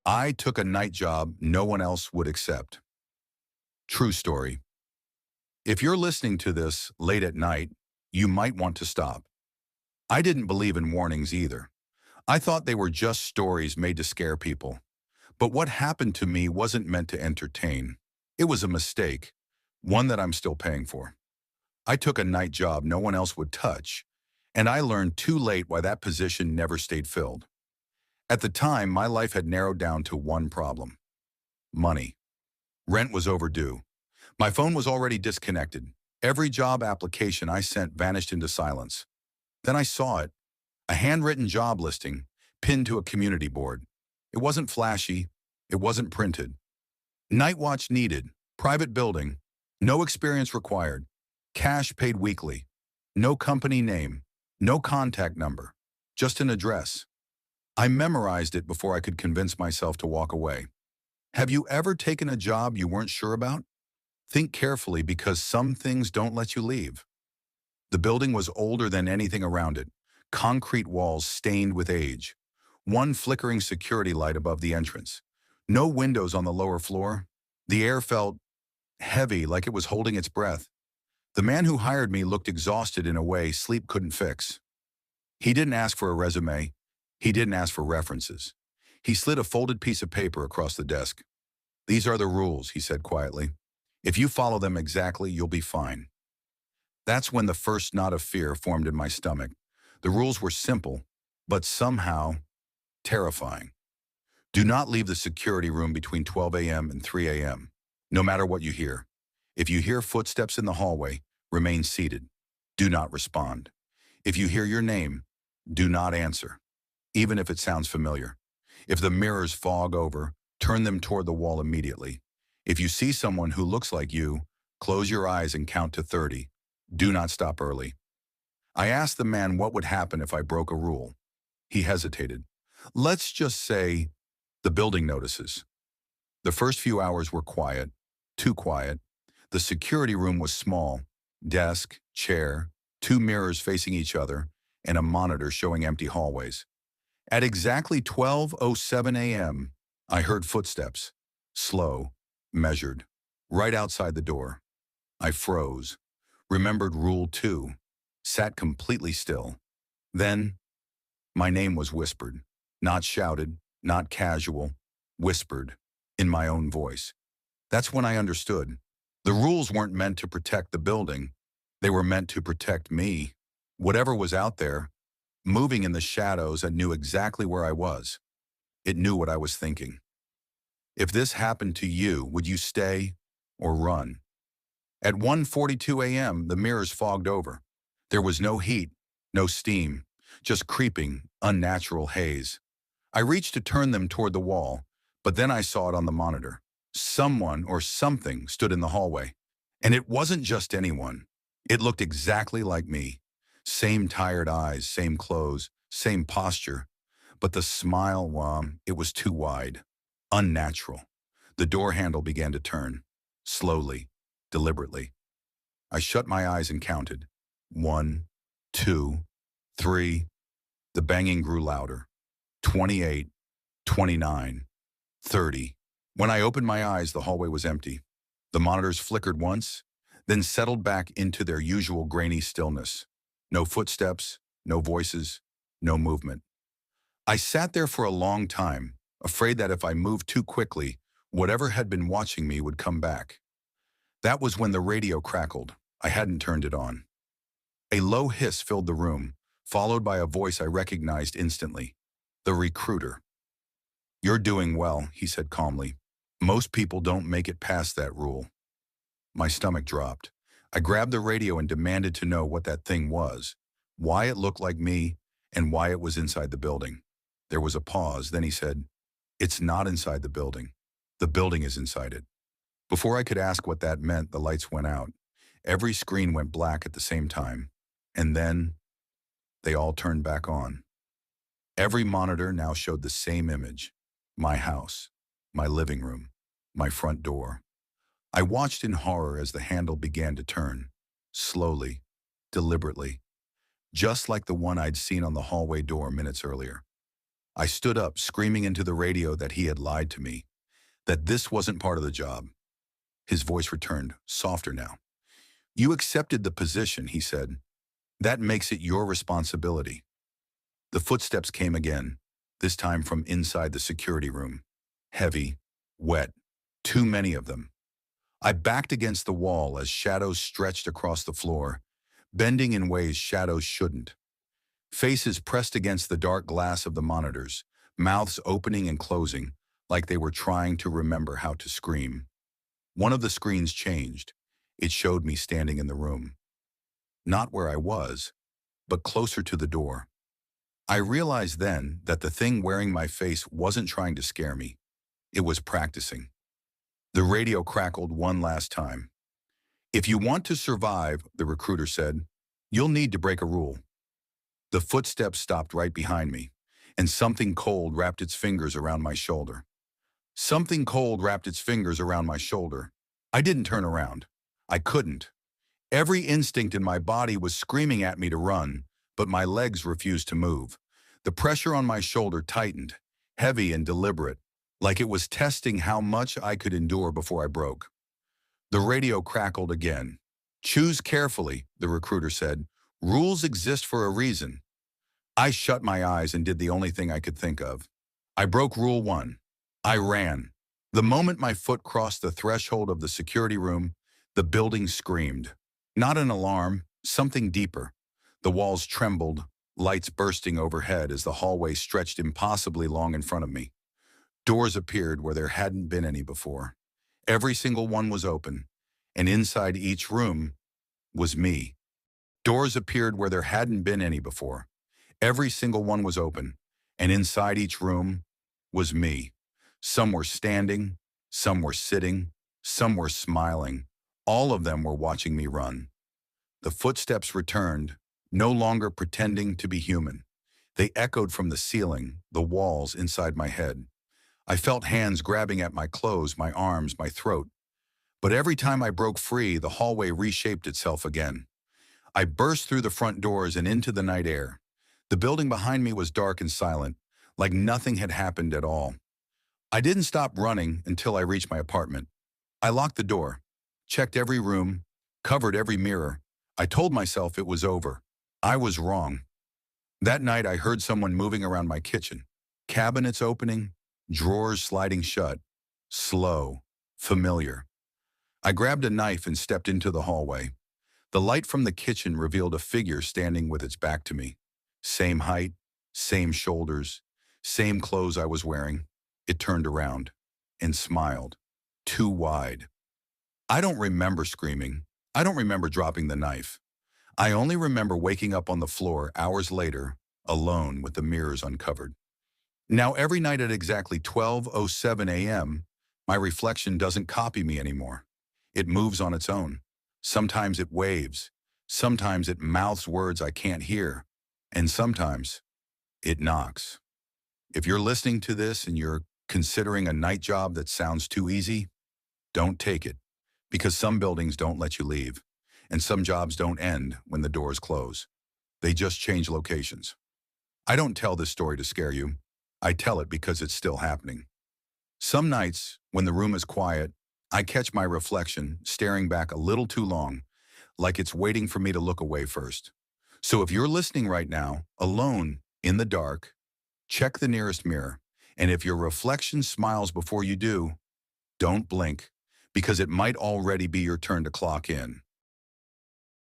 I took a night job no one else would accept. True story. If you're listening to this late at night, you might want to stop. I didn't believe in warnings either. I thought they were just stories made to scare people. But what happened to me wasn't meant to entertain. It was a mistake, one that I'm still paying for. I took a night job no one else would touch, and I learned too late why that position never stayed filled. At the time, my life had narrowed down to one problem: money. Rent was overdue. My phone was already disconnected. Every job application I sent vanished into silence. Then I saw it, a handwritten job listing pinned to a community board. It wasn't flashy. It wasn't printed. Night watch needed, private building, no experience required, cash paid weekly, no company name, no contact number, just an address. I memorized it before I could convince myself to walk away. Have you ever taken a job you weren't sure about? Think carefully, because some things don't let you leave. The building was older than anything around it, concrete walls stained with age, one flickering security light above the entrance, no windows on the lower floor. The air felt heavy, like it was holding its breath. The man who hired me looked exhausted in a way sleep couldn't fix. He didn't ask for a resume. He didn't ask for references. He slid a folded piece of paper across the desk. "These are the rules," he said quietly. "If you follow them exactly, you'll be fine." That's when the first knot of fear formed in my stomach. The rules were simple, but somehow terrifying. Do not leave the security room between 12 a.m. and 3 a.m., no matter what you hear. If you hear footsteps in the hallway, remain seated. Do not respond. If you hear your name, do not answer, even if it sounds familiar. If the mirrors fog over, turn them toward the wall immediately. If you see someone who looks like you, close your eyes and count to 30. Do not stop early. I asked the man what would happen if I broke a rule. He hesitated. Let's just say the building notices. The first few hours were quiet, too quiet. The security room was small: desk, chair, two mirrors facing each other, and a monitor showing empty hallways. At exactly 12:07 a.m., I heard footsteps, slow, measured, right outside the door. I froze, remembered Rule 2, sat completely still. Then, my name was whispered, not shouted, not casual, whispered, in my own voice. That's when I understood. The rules weren't meant to protect the building. They were meant to protect me. Whatever was out there, moving in the shadows, and knew exactly where I was. It knew what I was thinking. If this happened to you, would you stay or run? At 1:42 a.m., the mirrors fogged over. There was no heat, no steam, just creeping, unnatural haze. I reached to turn them toward the wall, but then I saw it on the monitor. Someone or something stood in the hallway. And it wasn't just anyone. It looked exactly like me. Same tired eyes, same clothes, same posture. But the smile, it was too wide, unnatural. The door handle began to turn, slowly, deliberately. I shut my eyes and counted. 1, 2, 3. The banging grew louder. 28, 29, 30. When I opened my eyes, the hallway was empty. The monitors flickered once, then settled back into their usual grainy stillness. No footsteps, no voices, no movement. I sat there for a long time, afraid that if I moved too quickly, whatever had been watching me would come back. That was when the radio crackled. I hadn't turned it on. A low hiss filled the room, followed by a voice I recognized instantly. The recruiter. "You're doing well," he said calmly. "Most people don't make it past that rule." My stomach dropped. I grabbed the radio and demanded to know what that thing was, why it looked like me, and why it was inside the building. There was a pause, then he said, "It's not inside the building. The building is inside it." Before I could ask what that meant, the lights went out. Every screen went black at the same time. And then they all turned back on. Every monitor now showed the same image: my house, my living room, my front door. I watched in horror as the handle began to turn, slowly, deliberately, just like the one I'd seen on the hallway door minutes earlier. I stood up, screaming into the radio that he had lied to me, that this wasn't part of the job. His voice returned, softer now. You accepted the position, he said. That makes it your responsibility. The footsteps came again, this time from inside the security room. Heavy, wet, too many of them. I backed against the wall as shadows stretched across the floor, bending in ways shadows shouldn't. Faces pressed against the dark glass of the monitors, mouths opening and closing, like they were trying to remember how to scream. One of the screens changed. It showed me standing in the room. Not where I was, but closer to the door. I realized then that the thing wearing my face wasn't trying to scare me. It was practicing. The radio crackled one last time. If you want to survive, the recruiter said, you'll need to break a rule. The footsteps stopped right behind me, and something cold wrapped its fingers around my shoulder. Something cold wrapped its fingers around my shoulder. I didn't turn around. I couldn't. Every instinct in my body was screaming at me to run, but my legs refused to move. The pressure on my shoulder tightened, heavy and deliberate, like it was testing how much I could endure before I broke. The radio crackled again. Choose carefully, the recruiter said. Rules exist for a reason. I shut my eyes and did the only thing I could think of. I broke Rule 1. I ran. The moment my foot crossed the threshold of the security room, the building screamed. Not an alarm, something deeper. The walls trembled, lights bursting overhead as the hallway stretched impossibly long in front of me. Doors appeared where there hadn't been any before. Every single one was open, and inside each room was me. Doors appeared where there hadn't been any before. Every single one was open, and inside each room was me. Some were standing, some were sitting, some were smiling. All of them were watching me run. The footsteps returned, no longer pretending to be human. They echoed from the ceiling, the walls inside my head. I felt hands grabbing at my clothes, my arms, my throat. But every time I broke free, the hallway reshaped itself again. I burst through the front doors and into the night air. The building behind me was dark and silent, like nothing had happened at all. I didn't stop running until I reached my apartment. I locked the door, checked every room, covered every mirror. I told myself it was over. I was wrong. That night I heard someone moving around my kitchen. Cabinets opening, drawers sliding shut. Slow, familiar. I grabbed a knife and stepped into the hallway. The light from the kitchen revealed a figure standing with its back to me. Same height, same shoulders, same clothes I was wearing. It turned around and smiled. Too wide. I don't remember screaming. I don't remember dropping the knife. I only remember waking up on the floor hours later, alone with the mirrors uncovered. Now every night at exactly 12:07 a.m., my reflection doesn't copy me anymore. It moves on its own. Sometimes it waves. Sometimes it mouths words I can't hear. And sometimes it knocks. If you're listening to this and you're considering a night job that sounds too easy, don't take it, because some buildings don't let you leave, and some jobs don't end when the doors close. They just change locations. I don't tell this story to scare you. I tell it because it's still happening. Some nights, when the room is quiet, I catch my reflection staring back a little too long, like it's waiting for me to look away first. So if you're listening right now, alone, in the dark, check the nearest mirror, and if your reflection smiles before you do, don't blink, because it might already be your turn to clock in.